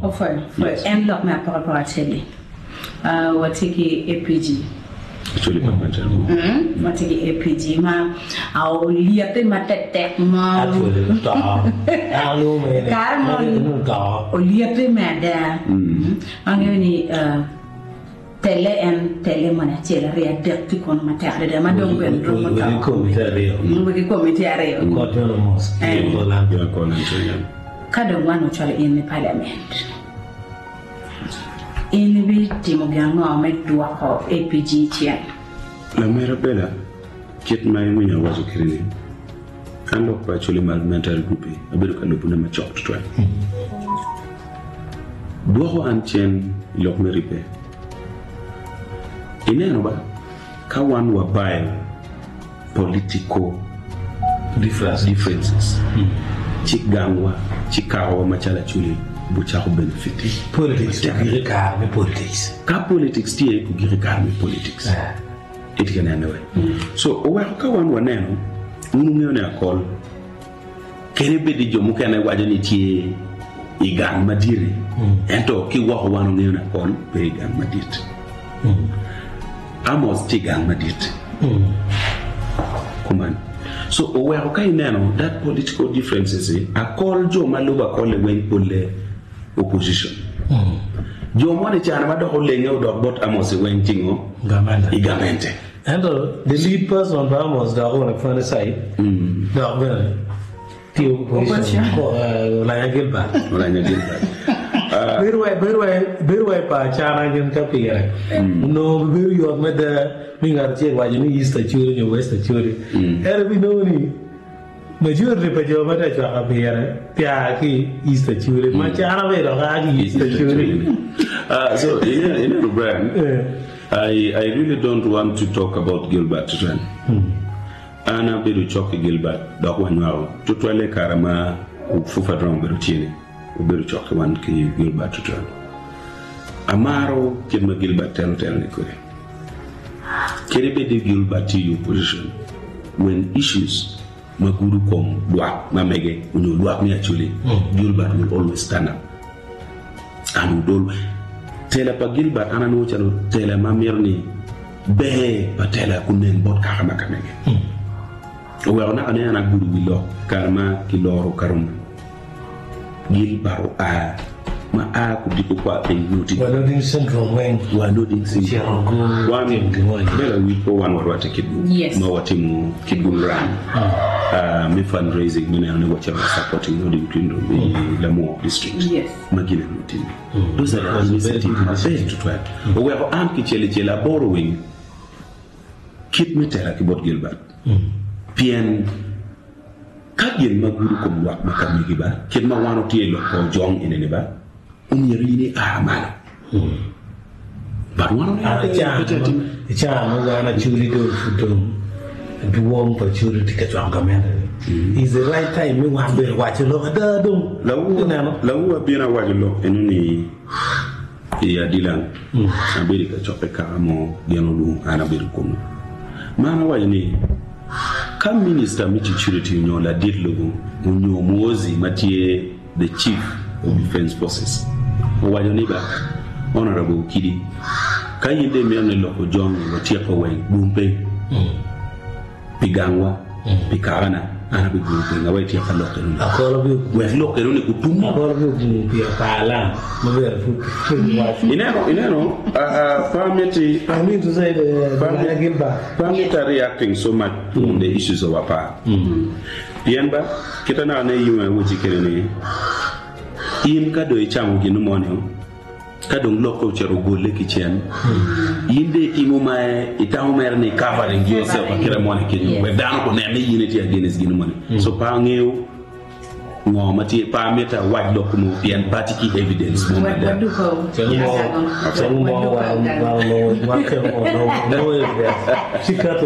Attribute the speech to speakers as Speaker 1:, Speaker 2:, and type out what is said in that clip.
Speaker 1: Enfin, un lot mais par rapport à télé. What est APG?
Speaker 2: Actually, parliamentary.
Speaker 1: What est APG? Ma, au liate ma tête ma.
Speaker 3: Actually, alo me.
Speaker 1: Carmo. Au liate ma da. Angani tele mana cera ria dekti kon matare da madong ben ro mata.
Speaker 3: Wadi komite areo. Kotono mos.
Speaker 2: Ya konancho.
Speaker 1: Kada wano chala in parliament. In bi timo gango amet dua ko APG tian.
Speaker 2: La mera bela ket mai munya wazo kirini. Ando kwa actually parliamentary group abedo kalopuna ma chok to. Duo antien lok meripe. Ineno ba kawan wa bail political differences. Chigangwa chikawa machala chuli buchaho benefiti.
Speaker 3: Politics kugire karme politics.
Speaker 2: Ka politics tie kugire karme politics. Itikana nawe. So owa kawan wa neno unungyo ne akol kene bedi jomu kana wajani tie igan madiri. Ento ki wa wano ngyo ne akol be igan madit. Amos tigang madit. Kuman. So we are okay now that political differences are called Joe Maluba call the wing pole opposition. Joe Money Chana Mado holding out of what Amos wing tingo Igamente.
Speaker 3: And the lead person on Amos the one from the side. The opposition Lanya Gilbert. Berway pa China can copy. No, you have met the Mingarche, why you east the children, you west the children. Every knowing majority of your mother to appear, Piaki, east the children, Machana, Ragi, east the children.
Speaker 2: So, in a brand, I really don't want to talk about Gilbert Trent. Ana Bedu Choki Gilbert, Dog one now, to Twale Karama, Fufa Drum Berutini. Very chocolate one ki Gilbert to turn. Amaro Kidma Gilbert tell Nicoy. Keribe de Gilbert to your position when issues Maguru come, Dwak, Mamege, when you Dwak me actually, Gilbert will always stand up. And would always tell up a Gilbert and I know tell a Mamirni Behe Patella Kunen Bot Karamakame. Well, not an Anna good willow, Karma, Kiloro Karum. Gilbaro ma kudiko kwa penyuti
Speaker 3: loading syndrome when
Speaker 2: loading syndrome one bela wipo one warwate kidu ma watimu kidu run me fundraising mine ane wacha supporting loading syndrome Lamu district magine mutin those are the initiatives to try we have am kichele chela borrowing keep me tera kibot Gilbert pien Kagin Maguru come work Makamigiba, Kidma one or two or John in any bar, really man. But one of the
Speaker 3: charm, one Julie do to warm for Julie to get on commander. Is the right time you want to watch a look at the doom.
Speaker 2: Law being a while look in any Dylan, America Chopecamo, Yanolu, and Abirukum. Mana, why you need? Come Minister Michichurity la did logo unyo Mozi Mathieu the Chief of Defense Forces. Wa your neighbor Honorable Kidi Kayinde Miane Loko John Watiapa Wang Bumpe Pigangwa Pikarana Arabic Bumpe away Tiapa Locker.
Speaker 3: A call of you
Speaker 2: with Locker only Kupuma
Speaker 3: call of you Pala
Speaker 2: Famity
Speaker 3: I mean to say the
Speaker 2: Gilbert are reacting so much on the issues of our part. Pienba, Kitana ne you and which you in Kado Cham Ginumonio, Kadong local Cherugo Leki Chen, Inde Imuma, Itamerni covering yourself, a Kiramonic, but down on any unity against Ginumoni. So Pangeo. No, Mati parameter white locomo and party evidence.
Speaker 3: She cut